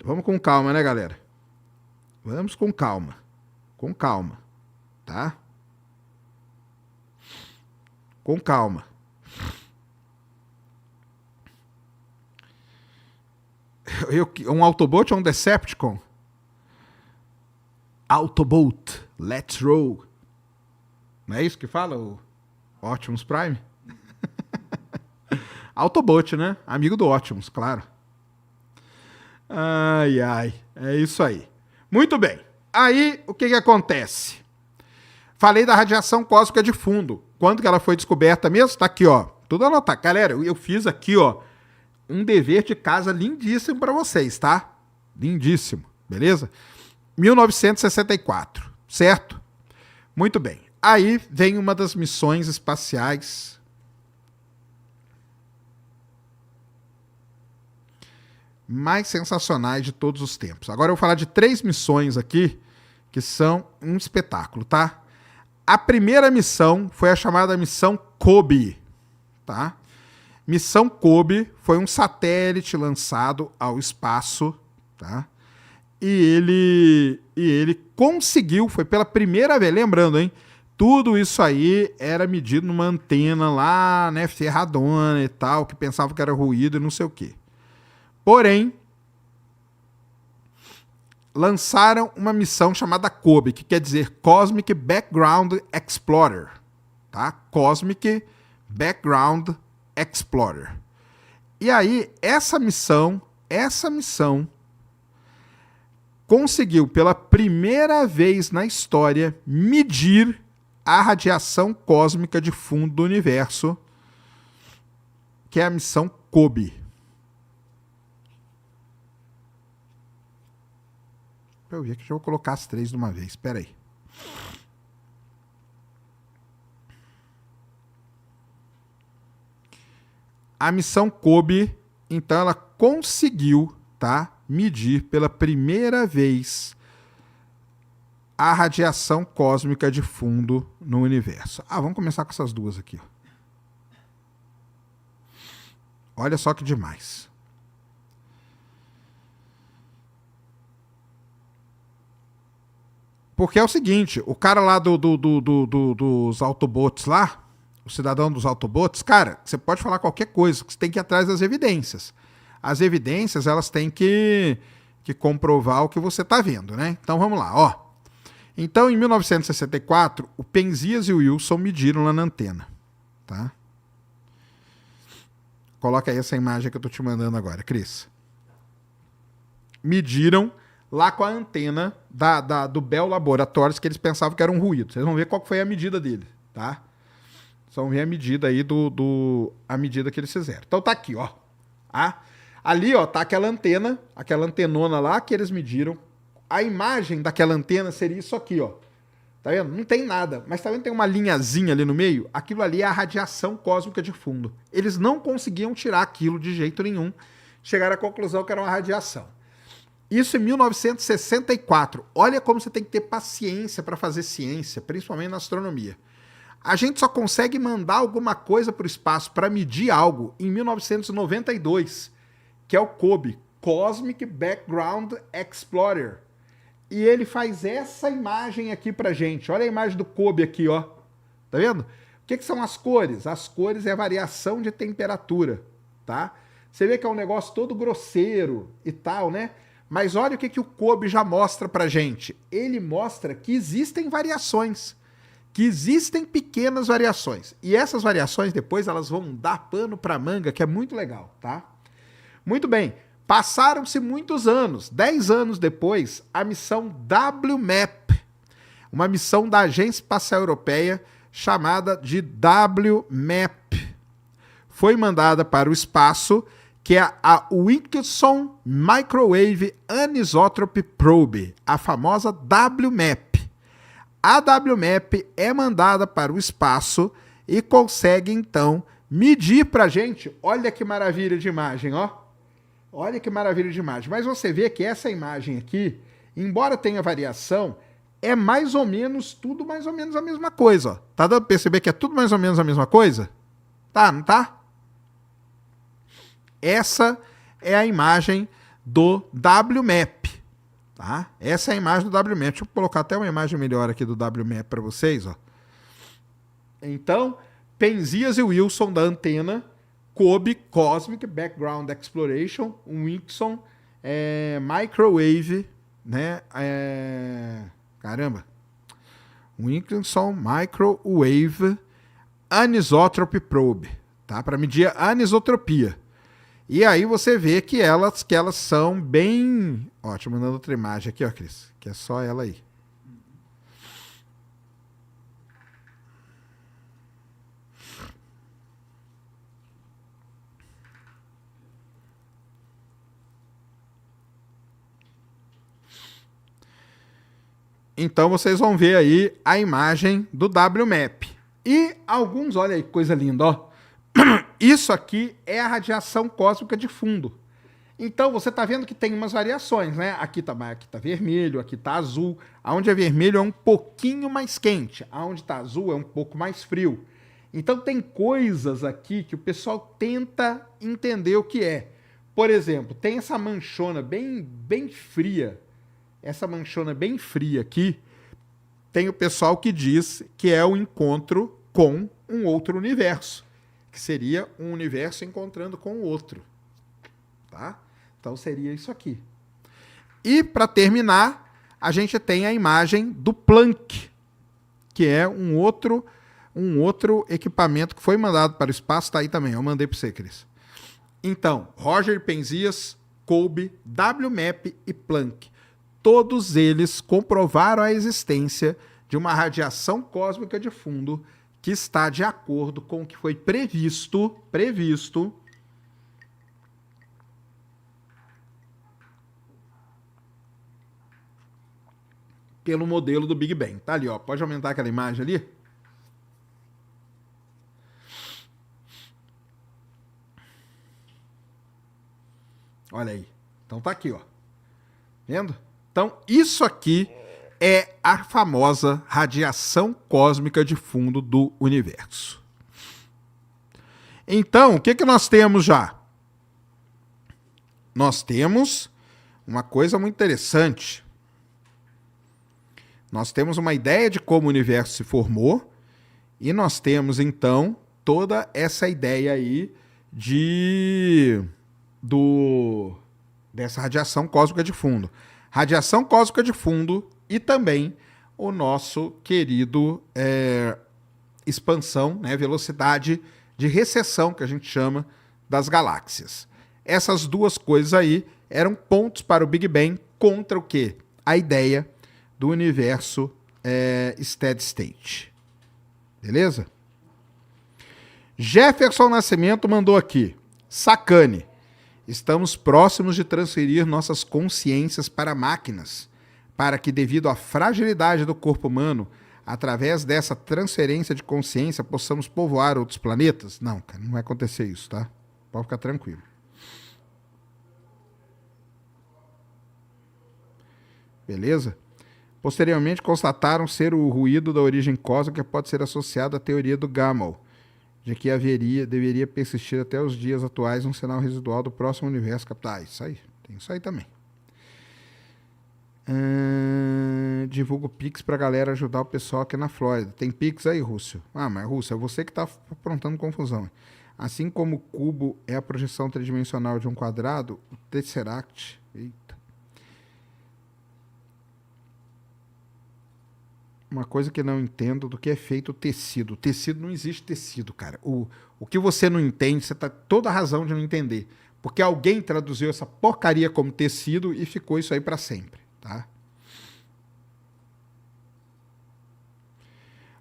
[SPEAKER 1] Vamos com calma, né, galera? Vamos com calma. Com calma. Tá? Com calma. Um Autobot ou um Decepticon? Autobot. Let's roll. Não é isso que fala o Optimus Prime? Autobot, né? Amigo do Optimus, claro. Ai, ai. É isso aí. Muito bem. Aí, o que acontece? Falei da radiação cósmica de fundo. Quando que ela foi descoberta mesmo? Tá aqui, ó. Tudo anotado. Galera, eu fiz aqui, ó, um dever de casa lindíssimo para vocês, tá? Lindíssimo. Beleza? 1964, certo? Muito bem. Aí vem uma das missões espaciais mais sensacionais de todos os tempos. Agora eu vou falar de 3 missões aqui que são um espetáculo, tá? A primeira missão foi a chamada missão COBE, tá? Missão COBE foi um satélite lançado ao espaço, tá? E ele conseguiu, foi pela primeira vez, lembrando, hein? Tudo isso aí era medido numa antena lá, né, ferradona e tal, que pensava que era ruído e não sei o quê. Porém, lançaram uma missão chamada COBE, que quer dizer Cosmic Background Explorer, tá? Cosmic Background Explorer. E aí, essa missão conseguiu pela primeira vez na história medir a radiação cósmica de fundo do universo, que é a missão COBE. Eu vi que já vou colocar as 3 de uma vez. Espera aí. A missão COBE, então, ela conseguiu, tá, medir pela primeira vez a radiação cósmica de fundo no universo. Vamos começar com essas duas aqui, ó. Olha só que demais. Porque é o seguinte, o cara lá dos Autobots lá, o cidadão dos Autobots, cara, você pode falar qualquer coisa, você tem que ir atrás das evidências. As evidências, elas têm que comprovar o que você está vendo, né? Então vamos lá, ó. Então, em 1964, o Penzias e o Wilson mediram lá na antena, tá? Coloca aí essa imagem que eu tô te mandando agora, Cris. Mediram lá com a antena do Bell Laboratories, que eles pensavam que era um ruído. Vocês vão ver qual foi a medida dele, tá? Vocês vão ver a medida aí a medida que eles fizeram. Então tá aqui, ó. Ali, ó, tá aquela antenona lá que eles mediram. A imagem daquela antena seria isso aqui, ó. Tá vendo? Não tem nada, mas tá vendo? Tem uma linhazinha ali no meio. Aquilo ali é a radiação cósmica de fundo. Eles não conseguiam tirar aquilo de jeito nenhum. Chegaram à conclusão que era uma radiação. Isso em 1964. Olha como você tem que ter paciência para fazer ciência, principalmente na astronomia. A gente só consegue mandar alguma coisa para o espaço para medir algo em 1992, que é o COBE, Cosmic Background Explorer. E ele faz essa imagem aqui pra gente. Olha a imagem do COBE aqui, ó. Tá vendo? O que são as cores? As cores é a variação de temperatura, tá? Você vê que é um negócio todo grosseiro e tal, né? Mas olha o que o COBE já mostra pra gente. Ele mostra que existem variações, que existem pequenas variações. E essas variações depois elas vão dar pano pra manga, que é muito legal, tá? Muito bem. Passaram-se muitos anos. 10 anos depois, a missão WMAP, uma missão da Agência Espacial Europeia chamada de WMAP, foi mandada para o espaço, que é a Wilkinson Microwave Anisotropy Probe, a famosa WMAP. A WMAP é mandada para o espaço e consegue, então, medir para a gente. Olha que maravilha de imagem, ó. Olha que maravilha de imagem. Mas você vê que essa imagem aqui, embora tenha variação, é mais ou menos tudo mais ou menos a mesma coisa. Ó. Tá dando pra perceber que é tudo mais ou menos a mesma coisa? Tá, não tá? Essa é a imagem do WMAP. Tá? Essa é a imagem do WMAP. Deixa eu colocar até uma imagem melhor aqui do WMAP para vocês. Ó. Então, Penzias e Wilson da antena, COBE, Cosmic Background Exploration, Wilkinson Microwave, né? Wilkinson Microwave Anisotropy Probe, tá? Para medir a anisotropia. E aí você vê que elas são bem... Ó, te mandando outra imagem aqui, ó, Cris, que é só ela aí. Então vocês vão ver aí a imagem do WMAP. E alguns, olha aí que coisa linda, ó. Isso aqui é a radiação cósmica de fundo. Então você está vendo que tem umas variações, né? Aqui tá vermelho, aqui tá azul. Aonde é vermelho é um pouquinho mais quente, aonde tá azul é um pouco mais frio. Então tem coisas aqui que o pessoal tenta entender o que é. Por exemplo, tem essa manchona bem fria. Essa manchona bem fria aqui, tem o pessoal que diz que é o encontro com um outro universo, que seria um universo encontrando com o outro, tá? Então seria isso aqui. E para terminar, a gente tem a imagem do Planck, que é um outro equipamento que foi mandado para o espaço, tá aí também, eu mandei para você, Cris. Então, Roger Penzias, COBE, WMAP e Planck. Todos eles comprovaram a existência de uma radiação cósmica de fundo que está de acordo com o que foi previsto pelo modelo do Big Bang. Tá ali, ó. Pode aumentar aquela imagem ali? Olha aí. Então tá aqui, ó. Vendo? Então, isso aqui é a famosa radiação cósmica de fundo do universo. Então, o que nós temos já? Nós temos uma coisa muito interessante. Nós temos uma ideia de como o universo se formou e nós temos, então, toda essa ideia aí dessa radiação cósmica de fundo. Radiação cósmica de fundo e também o nosso querido expansão, né, velocidade de recessão, que a gente chama, das galáxias. Essas duas coisas aí eram pontos para o Big Bang contra o quê? A ideia do universo steady state. Beleza? Jefferson Nascimento mandou aqui. Sacane. Estamos próximos de transferir nossas consciências para máquinas, para que, devido à fragilidade do corpo humano, através dessa transferência de consciência, possamos povoar outros planetas? Não, cara, não vai acontecer isso, tá? Pode ficar tranquilo. Beleza? Posteriormente, constataram ser o ruído da origem cósmica que pode ser associado à teoria do Gamow, de que deveria persistir até os dias atuais um sinal residual do próximo universo captar. Isso aí, tem isso aí também. Divulgo Pix pra galera ajudar o pessoal aqui na Flórida. Tem Pix aí, Rússio? Ah, mas Rússio, é você que tá aprontando confusão. Assim como o cubo é a projeção tridimensional de um quadrado, o Tesseract... Eita. Uma coisa que não entendo do que é feito o tecido. O tecido não existe tecido, cara. O que você não entende, você tá toda a razão de não entender. Porque alguém traduziu essa porcaria como tecido e ficou isso aí para sempre, tá?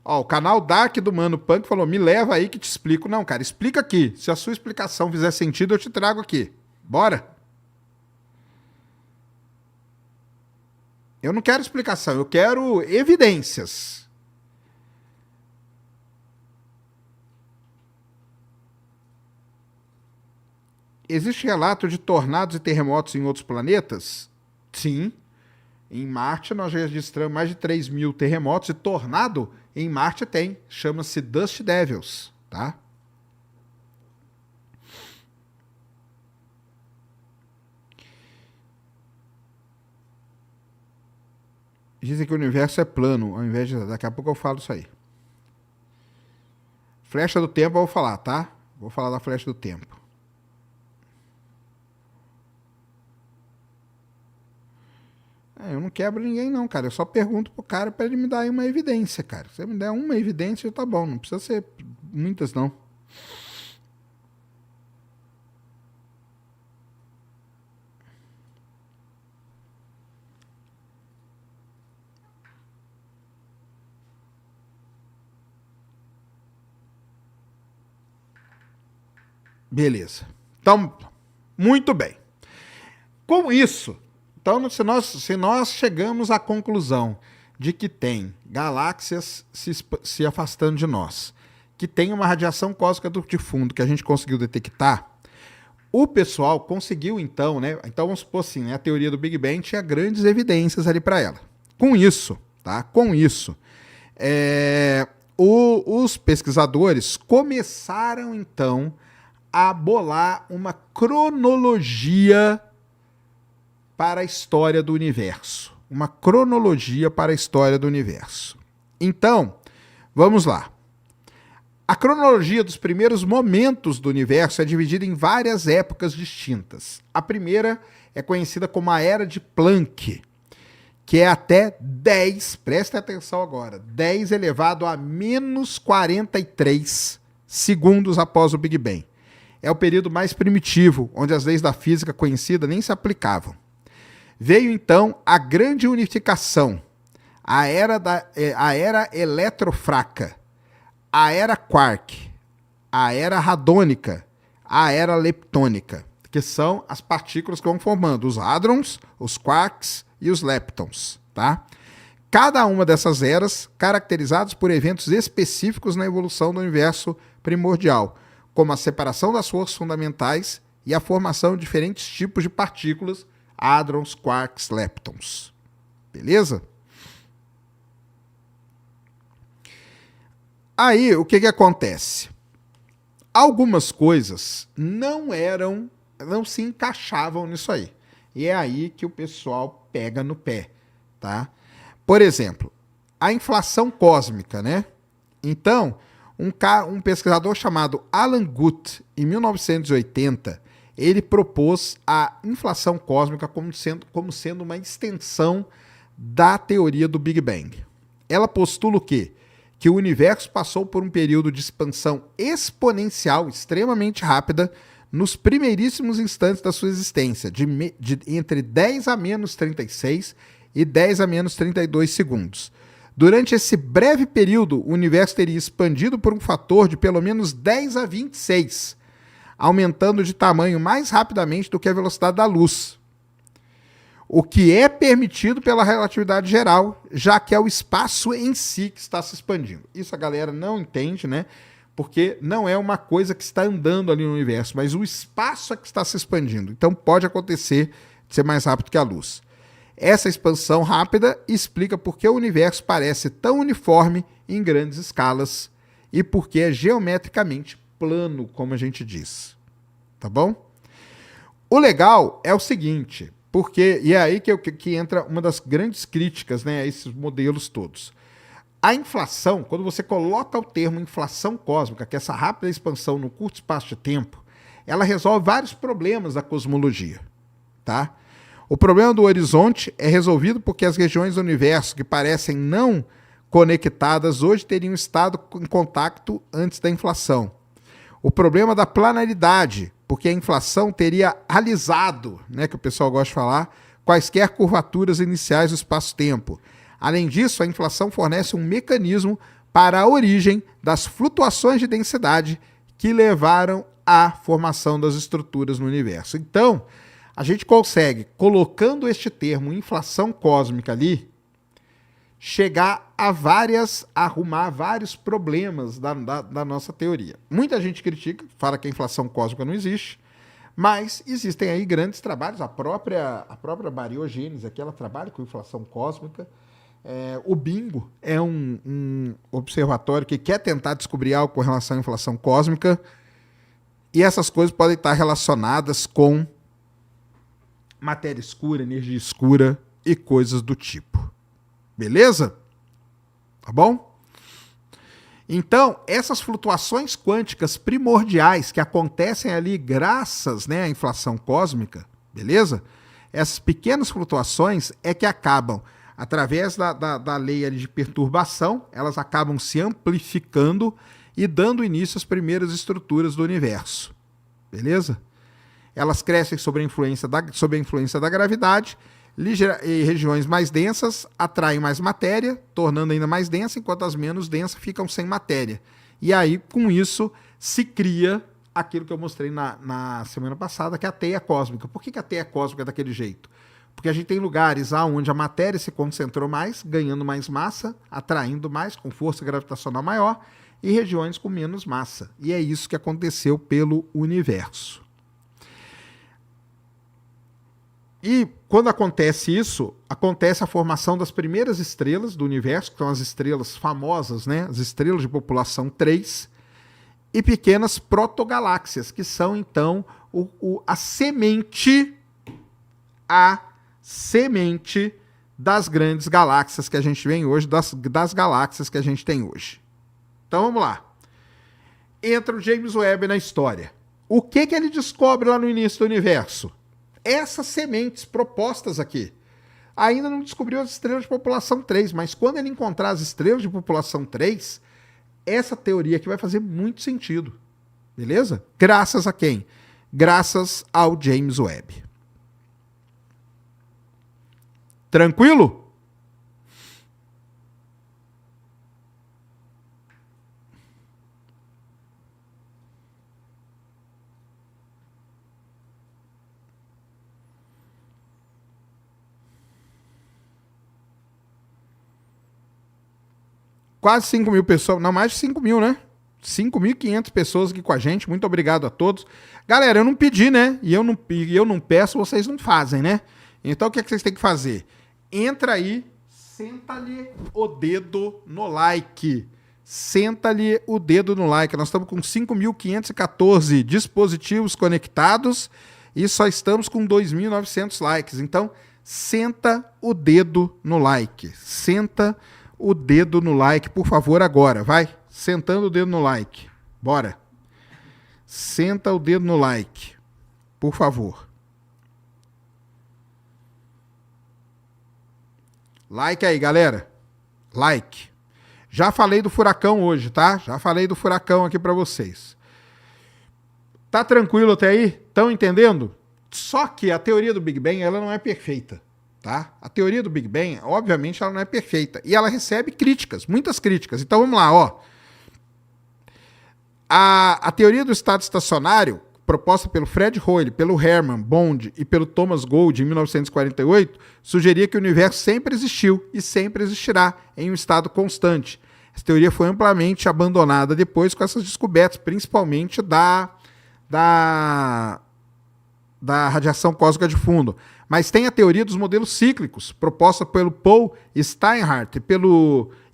[SPEAKER 1] Ó, o canal Dark do Mano Punk falou, me leva aí que te explico. Não, cara, explica aqui. Se a sua explicação fizer sentido, eu te trago aqui. Bora? Eu não quero explicação, eu quero evidências. Existe relato de tornados e terremotos em outros planetas? Sim. Em Marte nós já registramos mais de 3.000 terremotos e tornado em Marte tem. Chama-se Dust Devils, tá? Dizem que o universo é plano, ao invés de... Daqui a pouco eu falo isso aí. Flecha do tempo eu vou falar, tá? Vou falar da flecha do tempo. Eu não quebro ninguém não, cara. Eu só pergunto pro cara pra ele me dar aí uma evidência, cara. Se ele me der uma evidência, tá bom. Não precisa ser muitas, não. Beleza. Então, muito bem. Com isso, então, se nós chegamos à conclusão de que tem galáxias se afastando de nós, que tem uma radiação cósmica de fundo que a gente conseguiu detectar, o pessoal conseguiu então, né? Então vamos supor assim, né? A teoria do Big Bang tinha grandes evidências ali para ela. Com isso, tá? Com isso, os pesquisadores começaram então a bolar uma cronologia para a história do universo. Uma cronologia para a história do universo. Então, vamos lá. A cronologia dos primeiros momentos do universo é dividida em várias épocas distintas. A primeira é conhecida como a Era de Planck, que é até 10, presta atenção agora, 10 elevado a menos 43 segundos após o Big Bang. É o período mais primitivo, onde as leis da física conhecida nem se aplicavam. Veio então a grande unificação, a era eletrofraca, a era quark, a era radônica, a era leptônica, que são as partículas que vão formando os hadrons, os quarks e os leptons, tá? Cada uma dessas eras caracterizadas por eventos específicos na evolução do universo primordial, como a separação das forças fundamentais e a formação de diferentes tipos de partículas, hadrons, quarks, leptons. Beleza? Aí, o que acontece? Algumas coisas não se encaixavam nisso aí. E é aí que o pessoal pega no pé, tá? Por exemplo, a inflação cósmica, né? Então, um pesquisador chamado Alan Guth, em 1980, ele propôs a inflação cósmica como sendo uma extensão da teoria do Big Bang. Ela postula o quê? Que o universo passou por um período de expansão exponencial extremamente rápida nos primeiríssimos instantes da sua existência, entre 10 a menos 36 e 10 a menos 32 segundos. Durante esse breve período, o universo teria expandido por um fator de pelo menos 10 a 26, aumentando de tamanho mais rapidamente do que a velocidade da luz. O que é permitido pela relatividade geral, já que é o espaço em si que está se expandindo. Isso a galera não entende, né? Porque não é uma coisa que está andando ali no universo, mas o espaço é que está se expandindo. Então pode acontecer de ser mais rápido que a luz. Essa expansão rápida explica por que o universo parece tão uniforme em grandes escalas e por que é geometricamente plano, como a gente diz. Tá bom? O legal é o seguinte, e é aí que entra uma das grandes críticas, né, a esses modelos todos. A inflação, quando você coloca o termo inflação cósmica, que é essa rápida expansão no curto espaço de tempo, ela resolve vários problemas da cosmologia, tá? O problema do horizonte é resolvido porque as regiões do universo que parecem não conectadas hoje teriam estado em contato antes da inflação. O problema da planaridade, porque a inflação teria alisado, né, que o pessoal gosta de falar, quaisquer curvaturas iniciais do espaço-tempo. Além disso, a inflação fornece um mecanismo para a origem das flutuações de densidade que levaram à formação das estruturas no universo. Então, a gente consegue, colocando este termo inflação cósmica ali, chegar a arrumar vários problemas da nossa teoria. Muita gente critica, fala que a inflação cósmica não existe, mas existem aí grandes trabalhos, a própria bariogênese aqui, ela trabalha com inflação cósmica. O Bingo é um observatório que quer tentar descobrir algo com relação à inflação cósmica, e essas coisas podem estar relacionadas com matéria escura, energia escura e coisas do tipo. Beleza? Tá bom? Então, essas flutuações quânticas primordiais que acontecem ali graças, né, à inflação cósmica, beleza? Essas pequenas flutuações é que acabam, através da lei ali de perturbação, elas acabam se amplificando e dando início às primeiras estruturas do universo. Beleza? Elas crescem sob a influência da gravidade, e regiões mais densas atraem mais matéria, tornando ainda mais densa, enquanto as menos densas ficam sem matéria. E aí, com isso, se cria aquilo que eu mostrei na semana passada, que é a teia cósmica. Por que a teia cósmica é daquele jeito? Porque a gente tem lugares onde a matéria se concentrou mais, ganhando mais massa, atraindo mais, com força gravitacional maior, e regiões com menos massa. E é isso que aconteceu pelo universo. E quando acontece isso, acontece a formação das primeiras estrelas do universo, que são as estrelas famosas, né? As estrelas de população 3, e pequenas protogaláxias, que são, então, a semente das grandes galáxias que a gente vem hoje, das galáxias que a gente tem hoje. Então vamos lá. Entra o James Webb na história. O que ele descobre lá no início do universo? Essas sementes propostas aqui. Ainda não descobriu as estrelas de população 3, mas quando ele encontrar as estrelas de população 3, essa teoria aqui vai fazer muito sentido. Beleza? Graças a quem? Graças ao James Webb. Tranquilo? Quase 5 mil pessoas, não, mais de 5 mil, né? 5.500 pessoas aqui com a gente, muito obrigado a todos. Galera, eu não pedi, né? E eu não peço, vocês não fazem, né? Então o que vocês têm que fazer? Entra aí, senta-lhe o dedo no like. Senta-lhe o dedo no like. Nós estamos com 5.514 dispositivos conectados e só estamos com 2.900 likes. Então, senta o dedo no like. Senta o dedo no like, por favor, agora. Vai, sentando o dedo no like. Bora. Senta o dedo no like, por favor. Like aí, galera. Like. Já falei do furacão hoje, tá? Já falei do furacão aqui pra vocês. Tá tranquilo até aí? Estão entendendo? Só que a teoria do Big Bang, ela não é perfeita. Tá? A teoria do Big Bang, obviamente, ela não é perfeita. E ela recebe críticas, muitas críticas. Então vamos lá, ó. A teoria do estado estacionário, proposta pelo Fred Hoyle, pelo Hermann Bond e pelo Thomas Gold em 1948, sugeria que o universo sempre existiu e sempre existirá em um estado constante. Essa teoria foi amplamente abandonada depois com essas descobertas, principalmente da radiação cósmica de fundo. Mas tem a teoria dos modelos cíclicos, proposta pelo Paul Steinhardt e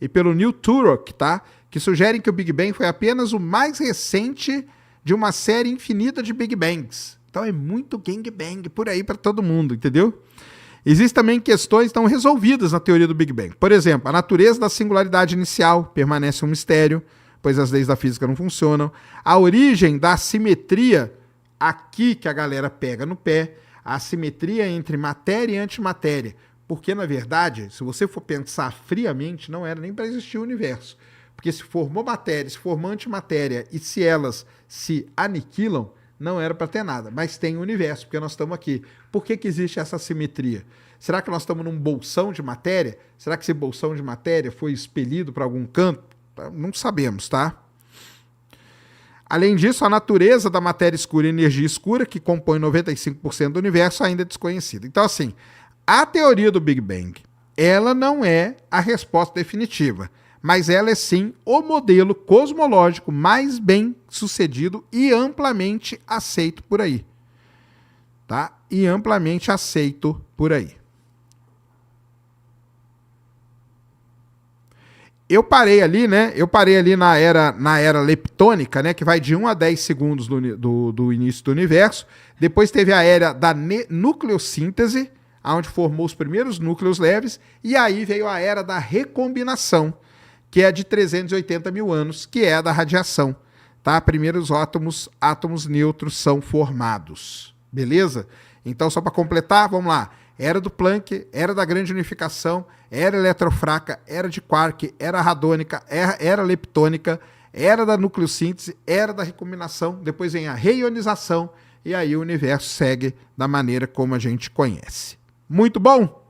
[SPEAKER 1] pelo Neil Turok, tá? Que sugerem que o Big Bang foi apenas o mais recente de uma série infinita de Big Bangs. Então é muito gangbang por aí para todo mundo, entendeu? Existem também questões que estão resolvidas na teoria do Big Bang. Por exemplo, a natureza da singularidade inicial permanece um mistério, pois as leis da física não funcionam. A origem da assimetria, aqui que a galera pega no pé, a assimetria entre matéria e antimatéria. Porque, na verdade, se você for pensar friamente, não era nem para existir o universo. Porque se formou matéria, se formou antimatéria e se elas se aniquilam, não era para ter nada. Mas tem o universo, porque nós estamos aqui. Por que existe essa assimetria? Será que nós estamos num bolsão de matéria? Será que esse bolsão de matéria foi expelido para algum canto? Não sabemos, tá? Além disso, a natureza da matéria escura e energia escura, que compõe 95% do universo, ainda é desconhecida. Então, assim, a teoria do Big Bang, ela não é a resposta definitiva, mas ela é sim o modelo cosmológico mais bem sucedido e amplamente aceito por aí. Tá? E amplamente aceito por aí. Eu parei ali, né? Eu parei ali na era leptônica, né? Que vai de 1 a 10 segundos do início do universo. Depois teve a era da nucleossíntese, onde formou os primeiros núcleos leves. E aí veio a era da recombinação, que é de 380 mil anos, que é a da radiação. Tá? Primeiros átomos neutros são formados. Beleza? Então, só para completar, vamos lá. Era do Planck, era da grande unificação, era eletrofraca, era de quark, era radônica, era leptônica, era da nucleossíntese, era da recombinação, depois vem a reionização e aí o universo segue da maneira como a gente conhece. Muito bom?